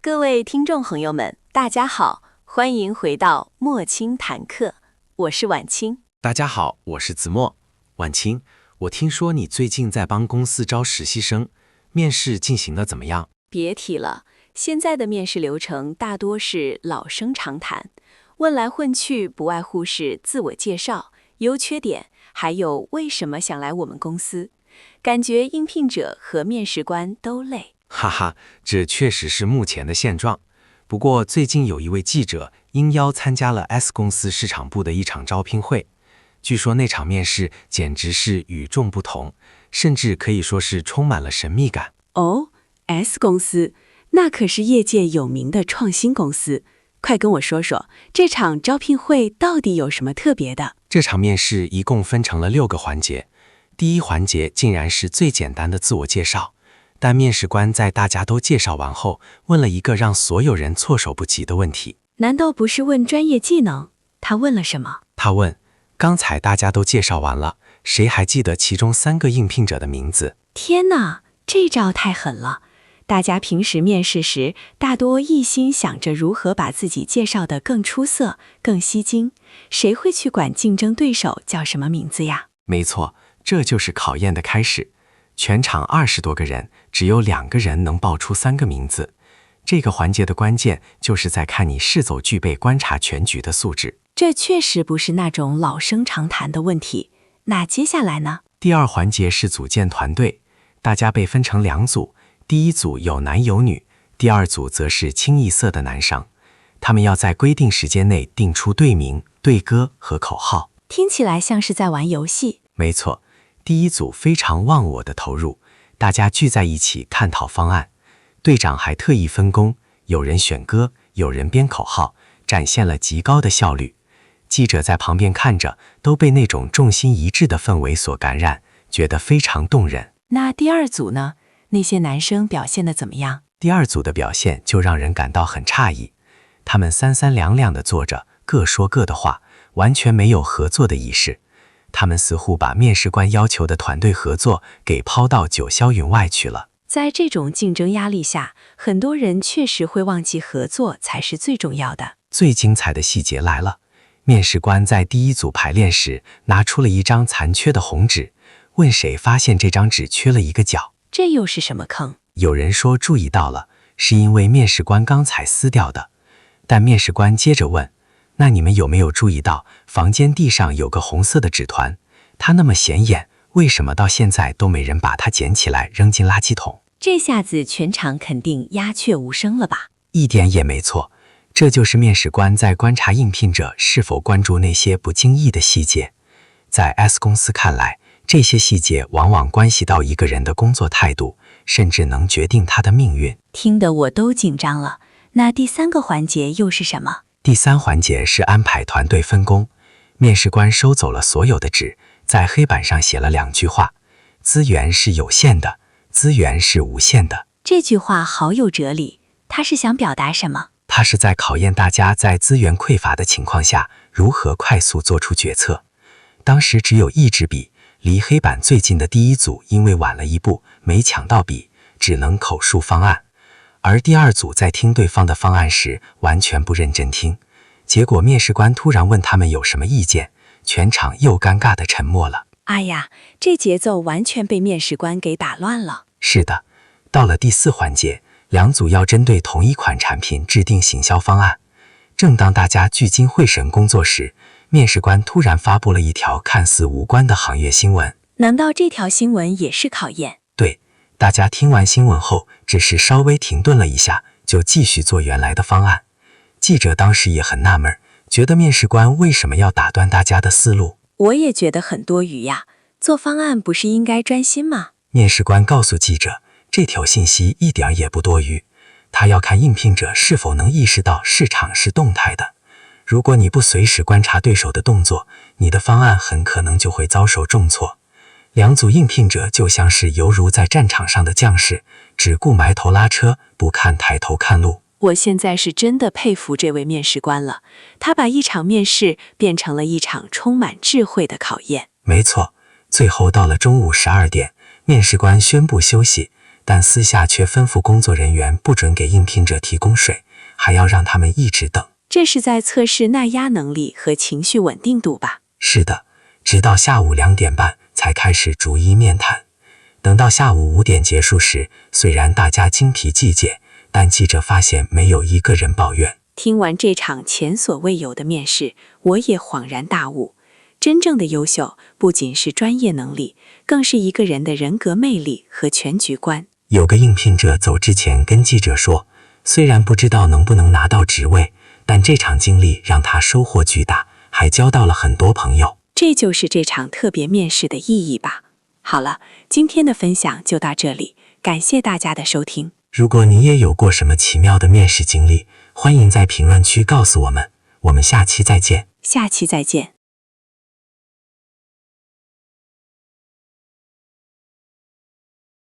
各位听众朋友们，大家好，欢迎回到莫清谈课，我是婉清。大家好，我是子墨。婉清，我听说你最近在帮公司招实习生，面试进行的怎么样？别提了，现在的面试流程大多是老生常谈，问来问去不外乎是自我介绍、优缺点，还有为什么想来我们公司。感觉应聘者和面试官都累。哈哈，这确实是目前的现状。不过最近有一位记者应邀参加了 S 公司市场部的一场招聘会，据说那场面试简直是与众不同，甚至可以说是充满了神秘感。哦 ，S 公司，那可是业界有名的创新公司。快跟我说说，这场招聘会到底有什么特别的？这场面试一共分成了6个环节，第一环节竟然是最简单的自我介绍。但面试官在大家都介绍完后，问了一个让所有人措手不及的问题。难道不是问专业技能？他问了什么？他问，刚才大家都介绍完了，谁还记得其中3个应聘者的名字？天哪，这招太狠了！大家平时面试时，大多一心想着如何把自己介绍得更出色、更吸睛，谁会去管竞争对手叫什么名字呀？没错，这就是考验的开始。全场20多个人，只有2个人能报出3个名字。这个环节的关键就是在看你是否具备观察全局的素质。这确实不是那种老生常谈的问题。那接下来呢？第2环节是组建团队，大家被分成2组，第一组有男有女，第2组则是清一色的男生。他们要在规定时间内定出队名、队歌和口号。听起来像是在玩游戏。没错。第一组非常忘我的投入，大家聚在一起探讨方案。队长还特意分工，有人选歌，有人编口号，展现了极高的效率。记者在旁边看着，都被那种重心一致的氛围所感染，觉得非常动人。那第2组呢？那些男生表现得怎么样？第2组的表现就让人感到很诧异，他们三三两两地坐着，各说各的话，完全没有合作的仪式。他们似乎把面试官要求的团队合作给抛到九霄云外去了。在这种竞争压力下，很多人确实会忘记合作才是最重要的。最精彩的细节来了，面试官在第1组排练时拿出了一张残缺的红纸，问谁发现这张纸缺了一个角。这又是什么坑？有人说注意到了，是因为面试官刚才撕掉的。但面试官接着问，那你们有没有注意到房间地上有个红色的纸团？它那么显眼，为什么到现在都没人把它捡起来扔进垃圾桶？这下子全场肯定鸦雀无声了吧？一点也没错，这就是面试官在观察应聘者是否关注那些不经意的细节。在 S 公司看来，这些细节往往关系到一个人的工作态度，甚至能决定他的命运。听得我都紧张了。那第3个环节又是什么？第3环节是安排团队分工。面试官收走了所有的纸，在黑板上写了2句话：资源是有限的，资源是无限的。这句话好有哲理，他是想表达什么？他是在考验大家在资源匮乏的情况下，如何快速做出决策。当时只有1支笔，离黑板最近的第1组因为晚了一步，没抢到笔，只能口述方案。而第2组在听对方的方案时，完全不认真听。结果面试官突然问他们有什么意见，全场又尴尬地沉默了。哎呀，这节奏完全被面试官给打乱了。是的，到了第4环节，2组要针对同一款产品制定行销方案。正当大家聚精会神工作时，面试官突然发布了一条看似无关的行业新闻。难道这条新闻也是考验？对，大家听完新闻后，只是稍微停顿了一下，就继续做原来的方案。记者当时也很纳闷，觉得面试官为什么要打断大家的思路？我也觉得很多余呀，做方案不是应该专心吗？面试官告诉记者，这条信息一点也不多余，他要看应聘者是否能意识到市场是动态的。如果你不随时观察对手的动作，你的方案很可能就会遭受重挫。2组应聘者就像是犹如在战场上的将士，只顾埋头拉车，不看抬头看路。我现在是真的佩服这位面试官了，他把一场面试变成了一场充满智慧的考验。没错，最后到了中午12点，面试官宣布休息，但私下却吩咐工作人员不准给应聘者提供水，还要让他们一直等。这是在测试耐压能力和情绪稳定度吧？是的，直到下午2点半才开始逐一面谈。等到下午5点结束时，虽然大家精疲力竭，但记者发现没有一个人抱怨。听完这场前所未有的面试，我也恍然大悟。真正的优秀不仅是专业能力，更是一个人的人格魅力和全局观。有个应聘者走之前跟记者说，虽然不知道能不能拿到职位，但这场经历让他收获巨大，还交到了很多朋友。这就是这场特别面试的意义吧。好了，今天的分享就到这里，感谢大家的收听。如果你也有过什么奇妙的面试经历，欢迎在评论区告诉我们。我们下期再见。下期再见。